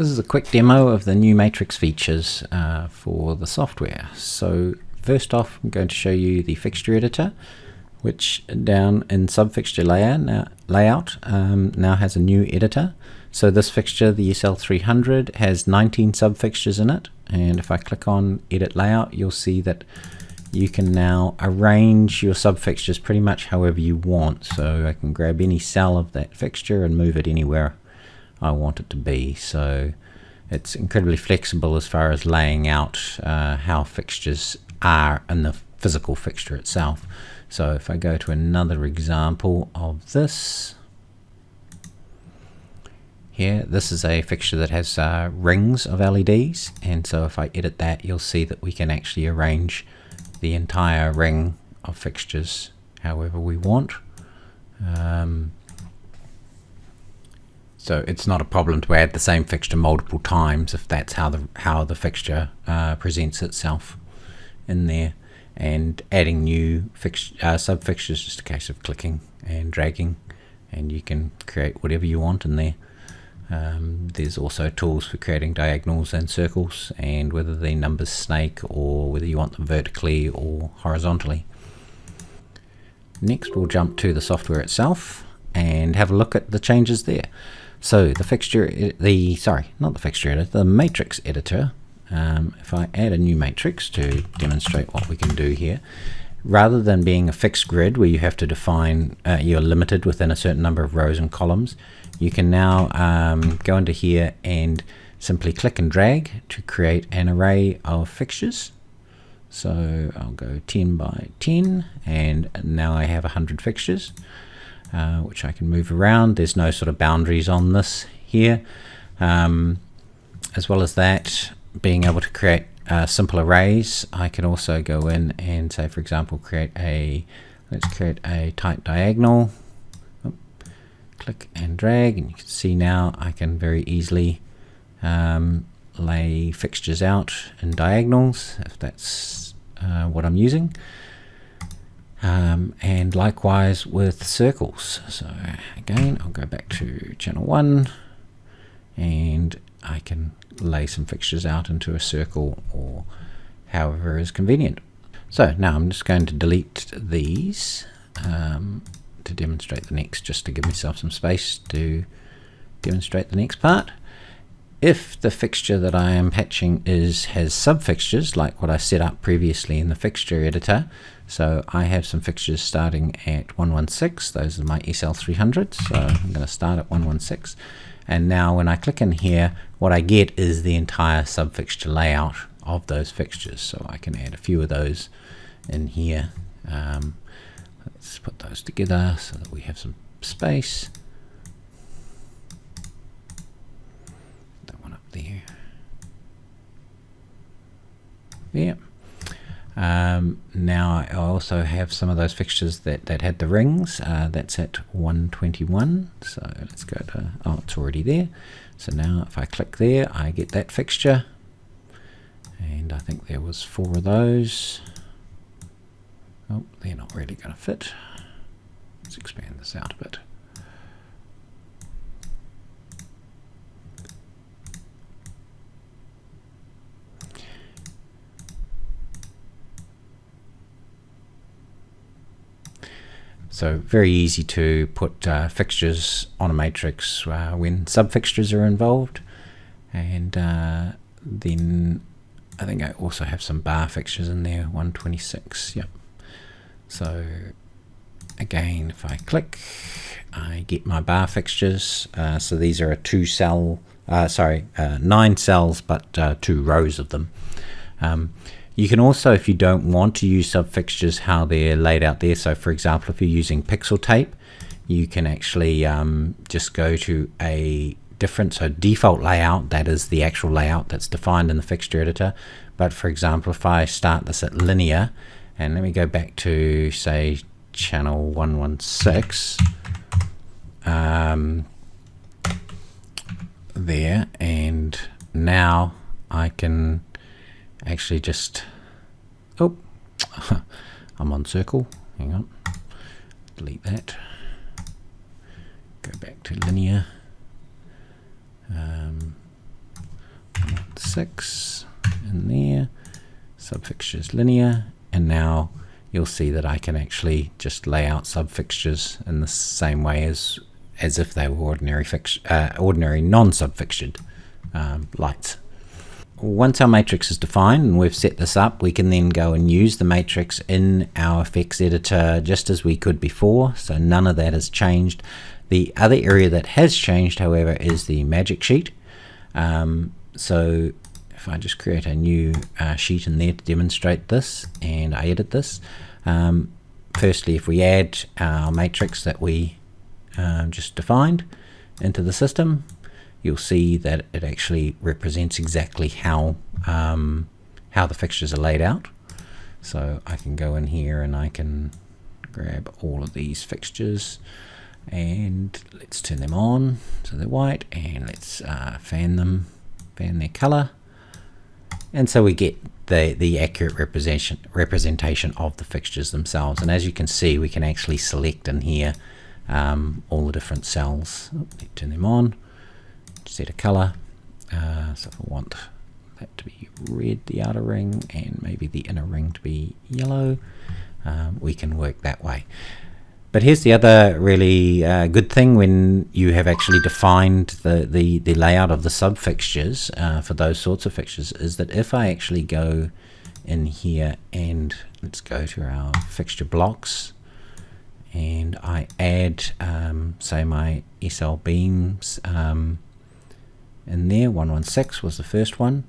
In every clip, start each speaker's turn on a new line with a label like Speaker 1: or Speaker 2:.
Speaker 1: This is a quick demo of the new matrix features for the software. So first off, I'm going to show you the fixture editor, which down in subfixture layout now has a new editor. So this fixture, the SL300, has 19 subfixtures in it, and if I click on edit layout, you'll see that you can now arrange your subfixtures pretty much however you want. So I can grab any cell of that fixture and move it anywhere I want it to be. So it's incredibly flexible as far as laying out how fixtures are in the physical fixture itself. So if I go to another example of this, here, this is a fixture that has rings of LEDs, and so if I edit that, you'll see that we can actually arrange the entire ring of fixtures however we want. So it's not a problem to add the same fixture multiple times if that's how the fixture presents itself in there. And adding new subfixtures is just a case of clicking and dragging, and you can create whatever you want in there. There's also tools for creating diagonals and circles, and whether the numbers snake or whether you want them vertically or horizontally. Next we'll jump to the software itself and have a look at the changes there. So the fixture, the matrix editor, if I add a new matrix to demonstrate what we can do here, rather than being a fixed grid where you have to define, you're limited within a certain number of rows and columns, you can now go into here and simply click and drag to create an array of fixtures. So I'll go 10 by 10, and now I have 100 fixtures, which I can move around. There's no sort of boundaries on this here. As well as that, being able to create simple arrays, I can also go in and say, for example, let's create a tight diagonal. Click and drag, and you can see now I can very easily lay fixtures out in diagonals if that's what I'm using. And likewise with circles. So again, I'll go back to channel 1, and I can lay some fixtures out into a circle or however is convenient. So now I'm just going to delete these to demonstrate the next, just to give myself some space to demonstrate the next part. If the fixture that I am patching has subfixtures like what I set up previously in the fixture editor, so I have some fixtures starting at 116, those are my SL300s, so I'm going to start at 116, and now when I click in here, what I get is the entire subfixture layout of those fixtures. So I can add a few of those in here. Let's put those together so that we have some space. That one up there. Yeah. Now I also have some of those fixtures that had the rings. That's at 121. So let's go to, oh, it's already there. So now if I click there, I get that fixture. And I think there was 4 of those. Oh, they're not really going to fit. Let's expand this out a bit. So very easy to put fixtures on a matrix when subfixtures are involved. And then I think I also have some bar fixtures in there, 126, yep. So again, if I click, I get my bar fixtures. So these are a 9 cells, but 2 rows of them. You can also, if you don't want to use subfixtures, how they're laid out there. So for example, if you're using pixel tape, you can actually just go to a different, so default layout, that is the actual layout that's defined in the fixture editor. But for example, if I start this at linear, and let me go back to say channel 116 there, and now I can actually just, oh, I'm on circle, hang on, delete that, go back to linear, 6 in there, subfixtures linear, and now you'll see that I can actually just lay out subfixtures in the same way as if they were ordinary non-subfixtured lights. Once our matrix is defined and we've set this up, we can then go and use the matrix in our effects editor just as we could before, so none of that has changed. The other area that has changed, however, is the magic sheet. So if I just create a new sheet in there to demonstrate this, and I edit this, firstly, if we add our matrix that we just defined into the system, you'll see that it actually represents exactly how the fixtures are laid out. So I can go in here and I can grab all of these fixtures and let's turn them on so they're white, and let's fan their color, and so we get the accurate representation of the fixtures themselves. And as you can see, we can actually select in here all the different cells. Turn them on, set a color, so if I want that to be red, the outer ring, and maybe the inner ring to be yellow, we can work that way. But here's the other really good thing when you have actually defined the layout of the subfixtures for those sorts of fixtures, is that if I actually go in here and let's go to our fixture blocks, and I add say my SL beams in there, 116 was the first one,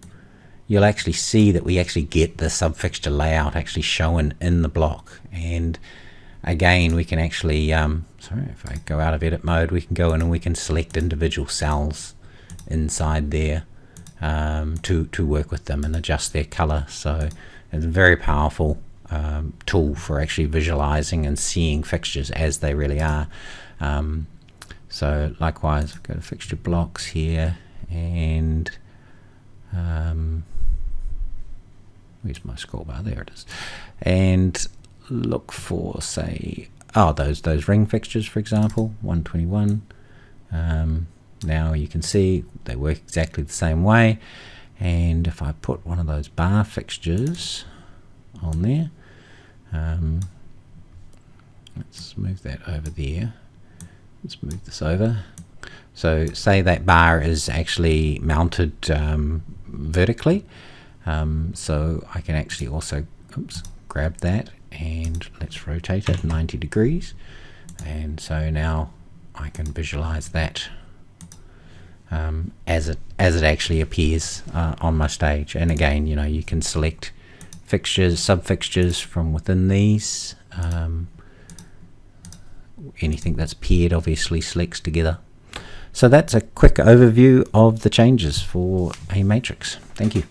Speaker 1: you'll actually see that we actually get the subfixture layout actually shown in the block. And again, we can actually sorry, if I go out of edit mode, we can go in and we can select individual cells inside there to work with them and adjust their color. So it's a very powerful tool for actually visualizing and seeing fixtures as they really are. So likewise, go to fixture blocks here, and where's my scroll bar? There it is. And look for, say, those ring fixtures, for example, 121. Now you can see they work exactly the same way. And if I put one of those bar fixtures on there, let's move that over there. Let's move this over. So say that bar is actually mounted vertically. So I can actually also grab that and let's rotate it 90 degrees. And so now I can visualize that as it actually appears on my stage. And again, you know, you can select fixtures, subfixtures from within these. Anything that's paired obviously selects together. So that's a quick overview of the changes for a matrix. Thank you.